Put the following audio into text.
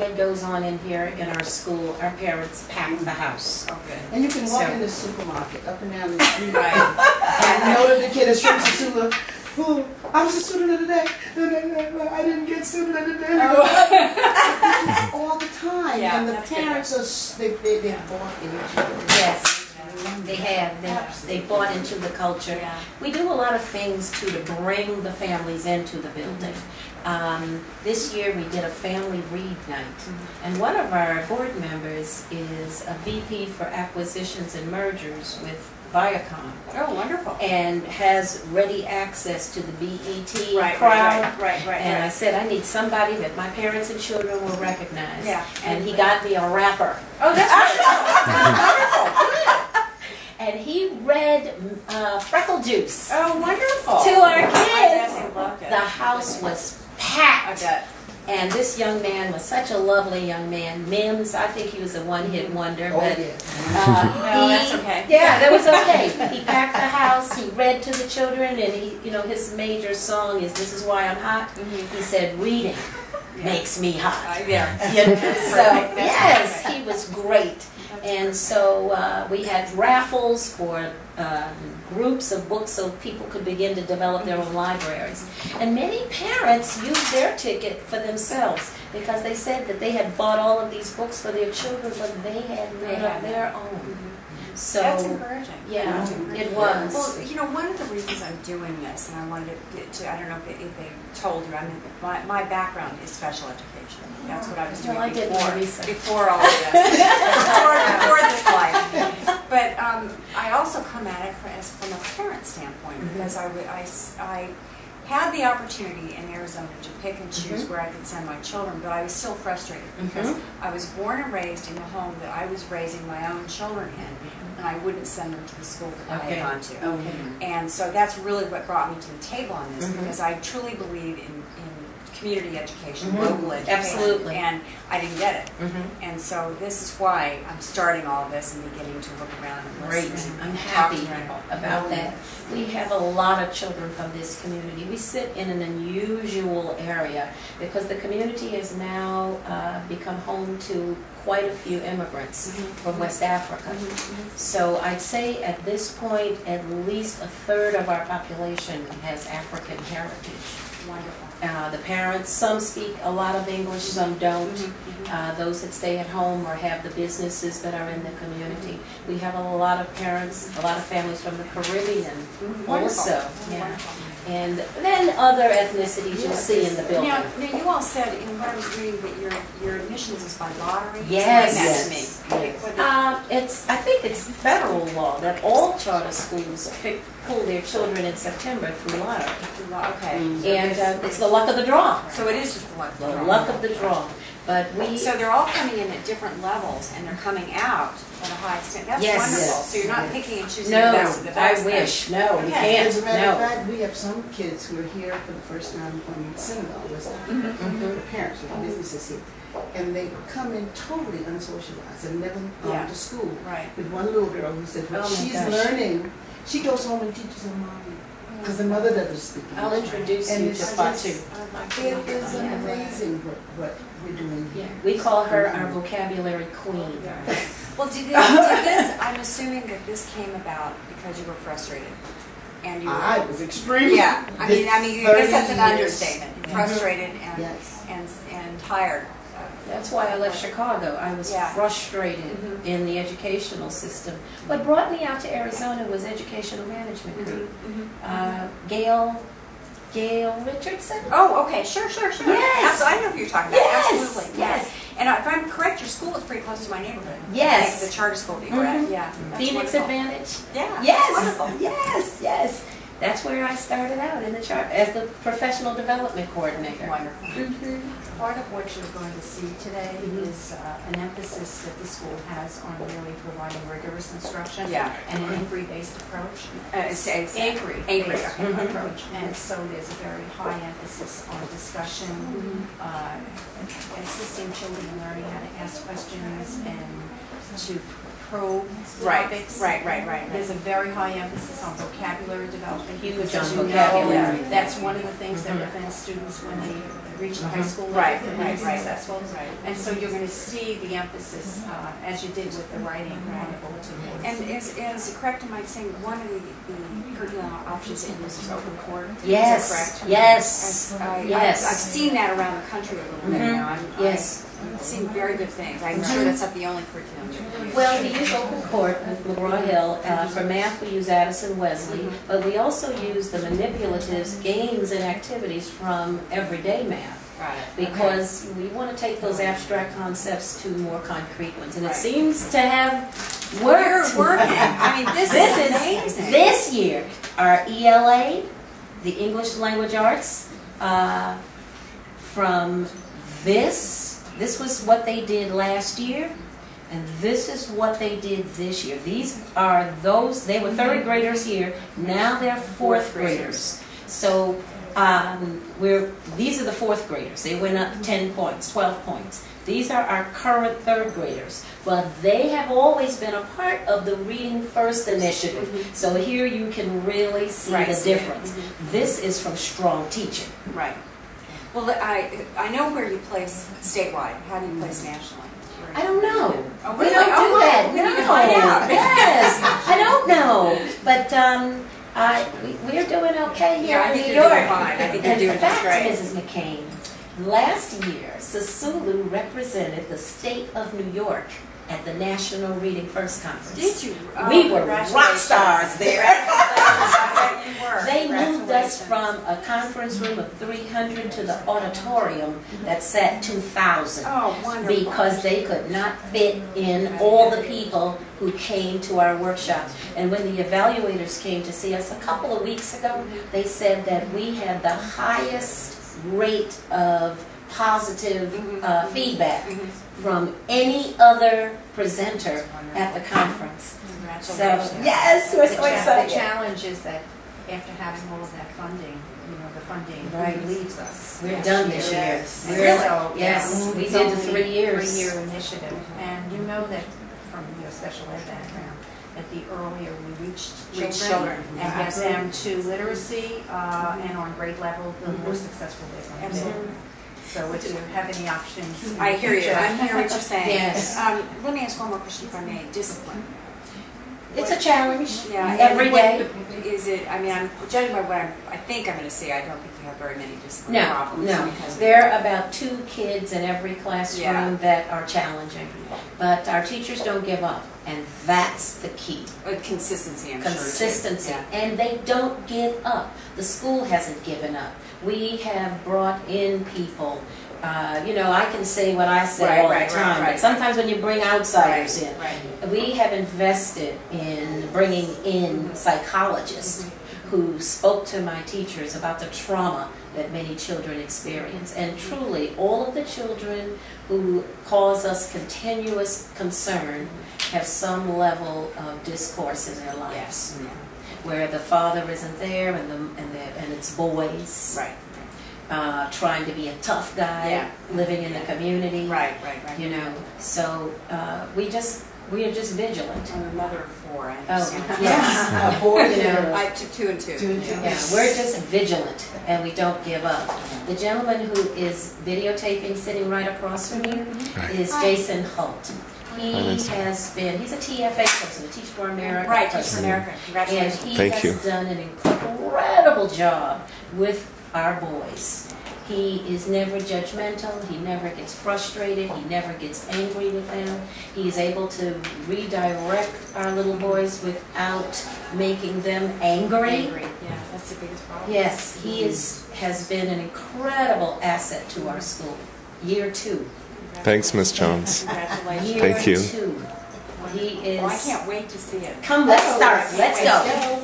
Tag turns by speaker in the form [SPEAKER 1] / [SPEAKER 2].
[SPEAKER 1] What goes on in here in our school, our parents pack the house.
[SPEAKER 2] Okay.
[SPEAKER 3] And you can walk in the supermarket up and down the street, right? And know that the kid is from Sisulu. Oh, I was a student of the day. I didn't get student of the day. Oh. All the time.
[SPEAKER 2] Yeah,
[SPEAKER 3] and the parents are they bought into it.
[SPEAKER 1] Yes. They have. They bought into the culture.
[SPEAKER 2] Yeah.
[SPEAKER 1] We do a lot of things to bring the families into the building. This year we did a family read night, and one of our board members is a VP for acquisitions and mergers with Viacom.
[SPEAKER 2] Oh, wonderful.
[SPEAKER 1] And has ready access to the BET crowd.
[SPEAKER 2] Right.
[SPEAKER 1] And I said, I need somebody that my parents and children will recognize.
[SPEAKER 2] Yeah.
[SPEAKER 1] And he got me a rapper.
[SPEAKER 2] Oh, that's wonderful.
[SPEAKER 1] And he read Freckle Juice
[SPEAKER 2] Oh, wonderful.
[SPEAKER 1] to our kids.
[SPEAKER 2] I definitely loved it.
[SPEAKER 1] The house was
[SPEAKER 2] I
[SPEAKER 1] packed.
[SPEAKER 2] bet.
[SPEAKER 1] And this young man was such a lovely young man. Mims, I think he was a one-hit wonder.
[SPEAKER 3] Oh,
[SPEAKER 1] but
[SPEAKER 3] yeah.
[SPEAKER 2] No, that's okay.
[SPEAKER 1] Yeah, that was okay. He packed the house. He read to the children, and he, his major song is "This Is Why I'm Hot." He said, "Reading makes me hot."
[SPEAKER 2] Yeah.
[SPEAKER 1] So yes, he was great. And so we had raffles for groups of books so people could begin to develop their own libraries. And many parents used their ticket for themselves because they said that they had bought all of these books for their children, but they had none of their own. So
[SPEAKER 2] That's encouraging.
[SPEAKER 1] Yeah, it was.
[SPEAKER 2] Well, one of the reasons I'm doing this, and I wanted to I don't know if they told you, I mean, my background is special education. That's what I was doing before all of this, before this life. But I also come at it from a parent standpoint, because I had the opportunity in Arizona to pick and choose where I could send my children, but I was still frustrated because I was born and raised in the home that I was raising my own children in, and I wouldn't send them to the school that I had gone to. And so that's really what brought me to the table on this, because I truly believe in community education, local education,
[SPEAKER 1] Absolutely.
[SPEAKER 2] and I didn't get it. And so this is why I'm starting all of this and beginning to look around and listen.
[SPEAKER 1] I'm happy about that. We have a lot of children from this community. We sit in an unusual area because the community has now become home to quite a few immigrants from West Africa. So I'd say at this point at least a third of our population has African heritage.
[SPEAKER 2] Wonderful.
[SPEAKER 1] The parents, some speak a lot of English, some don't. Those that stay at home or have the businesses that are in the community. We have a lot of parents, a lot of families from the Caribbean also. Yeah. And then other ethnicities you'll see in the building.
[SPEAKER 2] Now you all said in what I was reading that your admissions is by lottery.
[SPEAKER 1] Yes.
[SPEAKER 2] Explain that to me.
[SPEAKER 1] I think it's federal law that all charter schools pull their children in September through lottery.
[SPEAKER 2] Okay.
[SPEAKER 1] And it's the luck of the draw.
[SPEAKER 2] So it is just the luck of the draw.
[SPEAKER 1] The luck of the draw. But
[SPEAKER 2] so they're all coming in at different levels, and they're coming out at a high extent. That's
[SPEAKER 1] Yes.
[SPEAKER 2] wonderful.
[SPEAKER 1] Yes.
[SPEAKER 2] So you're not picking and choosing the best of the best.
[SPEAKER 1] I wish. No, we
[SPEAKER 2] Okay.
[SPEAKER 1] can't.
[SPEAKER 3] As a matter of
[SPEAKER 1] No.
[SPEAKER 3] fact, we have some kids who are here for the first time from Senegal, West Africa. The parents with businesses here. And they come in totally unsocialized and never gone to school.
[SPEAKER 2] Right.
[SPEAKER 3] With one little girl who said,
[SPEAKER 1] Oh my
[SPEAKER 3] she's
[SPEAKER 1] gosh.
[SPEAKER 3] learning. She goes home and teaches her mom. Because the mother doesn't speak English.
[SPEAKER 1] I'll introduce
[SPEAKER 3] And
[SPEAKER 1] you
[SPEAKER 3] it's
[SPEAKER 1] to
[SPEAKER 3] just-
[SPEAKER 1] Fatu.
[SPEAKER 3] It is amazing what we're doing here.
[SPEAKER 1] We call her our vocabulary queen.
[SPEAKER 2] Well, did this? I'm assuming that this came about because you were frustrated, and you.
[SPEAKER 3] I was extremely.
[SPEAKER 2] Yeah, I mean, I guess that's an understatement. Frustrated and
[SPEAKER 3] Yes.
[SPEAKER 2] and tired.
[SPEAKER 1] That's why I left Chicago. I was frustrated in the educational system. What brought me out to Arizona was educational management group. Gail Richardson.
[SPEAKER 2] Oh, okay, sure.
[SPEAKER 1] Yes.
[SPEAKER 2] I know who you're talking about.
[SPEAKER 1] Yes.
[SPEAKER 2] Absolutely.
[SPEAKER 1] Yes.
[SPEAKER 2] And if I'm correct, your school is pretty close to my neighborhood.
[SPEAKER 1] Yes.
[SPEAKER 2] Like the charter school that you were at. Yeah. That's
[SPEAKER 1] Phoenix
[SPEAKER 2] wonderful.
[SPEAKER 1] Advantage.
[SPEAKER 2] Yeah.
[SPEAKER 1] Yes.
[SPEAKER 2] That's wonderful.
[SPEAKER 1] Yes. That's where I started out in the as the professional development coordinator.
[SPEAKER 2] Wonderful.
[SPEAKER 4] Part of what you're going to see today is an emphasis that the school has on really providing rigorous instruction and an inquiry-based approach.
[SPEAKER 2] Inquiry-based
[SPEAKER 4] approach. And so there's a very high emphasis on discussion, assisting children in learning how to ask questions and to probe topics.
[SPEAKER 2] Right.
[SPEAKER 4] There's a very high emphasis on vocabulary development.
[SPEAKER 1] Huge
[SPEAKER 4] Because
[SPEAKER 1] on
[SPEAKER 4] as you know,
[SPEAKER 1] vocabulary.
[SPEAKER 4] that's one of the things that prevents students when they reach the high school
[SPEAKER 2] Right,
[SPEAKER 4] level,
[SPEAKER 2] right,
[SPEAKER 4] be
[SPEAKER 2] right.
[SPEAKER 4] successful.
[SPEAKER 2] Right.
[SPEAKER 4] And so you're going to see the emphasis, as you did with the writing on the bulletin boards.
[SPEAKER 2] And is it correct in my saying one of the curriculum options that uses open court?
[SPEAKER 1] Yes.
[SPEAKER 2] Is that correct?
[SPEAKER 1] Yes.
[SPEAKER 2] I've seen that around the country a little bit now.
[SPEAKER 1] Yes.
[SPEAKER 2] I'm seeing very good things. I'm sure that's not the only curriculum.
[SPEAKER 1] Well, we use Open Court with McGraw-Hill. For math, we use Addison Wesley, but we also use the manipulatives, games, and activities from everyday math.
[SPEAKER 2] Right.
[SPEAKER 1] Because we want to take those abstract concepts to more concrete ones, and it
[SPEAKER 2] Right.
[SPEAKER 1] seems to have worked.
[SPEAKER 2] We're working. I mean, this is amazing.
[SPEAKER 1] This year, our ELA, the English Language Arts, from this was what they did last year, and this is what they did this year. These are those, they were third graders here, now they're fourth graders. So these are the fourth graders. They went up 10 points, 12 points. These are our current third graders, but they have always been a part of the Reading First initiative. So here you can really see the difference. This is from Strong Teaching.
[SPEAKER 2] Right. Well, I know where you place statewide. How do you place nationally?
[SPEAKER 1] I don't know.
[SPEAKER 2] Oh,
[SPEAKER 1] We
[SPEAKER 2] really?
[SPEAKER 1] don't do that.
[SPEAKER 2] We need to find out.
[SPEAKER 1] Yes, I don't know. But we're doing okay here
[SPEAKER 2] Yeah, I
[SPEAKER 1] in
[SPEAKER 2] think
[SPEAKER 1] New
[SPEAKER 2] you're
[SPEAKER 1] York.
[SPEAKER 2] doing fine. I think you're doing
[SPEAKER 1] In
[SPEAKER 2] just
[SPEAKER 1] fact,
[SPEAKER 2] great.
[SPEAKER 1] Mrs. McCain, last year, Sisulu represented the state of New York at the National Reading First Conference.
[SPEAKER 2] Did you? Oh,
[SPEAKER 1] We were rock stars there.
[SPEAKER 2] I bet you were.
[SPEAKER 1] They moved us from a conference room of 300 to the auditorium that sat 2,000.
[SPEAKER 2] Oh, wonderful.
[SPEAKER 1] Because they could not fit in all the people who came to our workshop. And when the evaluators came to see us a couple of weeks ago, they said that we had the highest rate of positive feedback from any other presenter at the conference. So, yes, we're so
[SPEAKER 4] The
[SPEAKER 1] excited.
[SPEAKER 4] challenge is that after having all of that funding, the funding leaves us.
[SPEAKER 1] We're done this year.
[SPEAKER 4] Yes.
[SPEAKER 1] Really?
[SPEAKER 4] So,
[SPEAKER 1] Yes, we
[SPEAKER 4] it's
[SPEAKER 1] did the
[SPEAKER 4] only
[SPEAKER 1] 3 years.
[SPEAKER 4] 3-year initiative. And you know that from your special ed background, that the earlier we reach children and get them to literacy and on grade level, the more successful they're going to be.
[SPEAKER 2] Absolutely.
[SPEAKER 4] So if you have any options.
[SPEAKER 2] I hear you. I hear what you're saying.
[SPEAKER 1] Yes.
[SPEAKER 2] Let me ask one more question, if I may. Discipline.
[SPEAKER 1] It's a challenge
[SPEAKER 2] Yeah.
[SPEAKER 1] every day.
[SPEAKER 2] Is it? I mean, I'm judging by what I think I'm going to see. I don't think you have very many discipline problems.
[SPEAKER 1] No.
[SPEAKER 2] Because
[SPEAKER 1] There are about 2 kids in every classroom
[SPEAKER 2] Yeah.
[SPEAKER 1] that are challenging. But our teachers don't give up, and that's the key.
[SPEAKER 2] Consistency, I'm
[SPEAKER 1] Consistency.
[SPEAKER 2] sure. Too.
[SPEAKER 1] And they don't give up. The school hasn't given up. We have brought in people. I can say what I say all the time, but sometimes when you bring outsiders in, we have invested in bringing in psychologists who spoke to my teachers about the trauma that many children experience. And truly, all of the children who cause us continuous concern have some level of discourse in their lives.
[SPEAKER 2] Yes.
[SPEAKER 1] Where the father isn't there and it's boys.
[SPEAKER 2] Right.
[SPEAKER 1] Trying to be a tough guy, living in the community.
[SPEAKER 2] Right.
[SPEAKER 1] So we are just vigilant.
[SPEAKER 2] I'm a mother of 4. I
[SPEAKER 1] Oh,
[SPEAKER 2] understand.
[SPEAKER 1] yes.
[SPEAKER 2] I took 2 and 2.
[SPEAKER 3] 2 and 2.
[SPEAKER 1] Yeah, we're just vigilant and we don't give up. The gentleman who is videotaping sitting right across from you is Jason Holt. He's a TFA person, Teach for America.
[SPEAKER 2] Right, Teach for America. Congratulations.
[SPEAKER 1] And he
[SPEAKER 5] Thank
[SPEAKER 1] has
[SPEAKER 5] you.
[SPEAKER 1] done an incredible job with our boys. He is never judgmental, he never gets frustrated, he never gets angry with them. He is able to redirect our little boys without making them angry.
[SPEAKER 2] Yeah, that's the biggest problem.
[SPEAKER 1] Yes, he has been an incredible asset to our school. Year 2.
[SPEAKER 5] Thanks, Miss Jones.
[SPEAKER 2] Congratulations.
[SPEAKER 1] Year
[SPEAKER 5] Thank you.
[SPEAKER 1] 2. He is.
[SPEAKER 2] Well, I can't wait to see it.
[SPEAKER 1] Come, let's start. Let's go.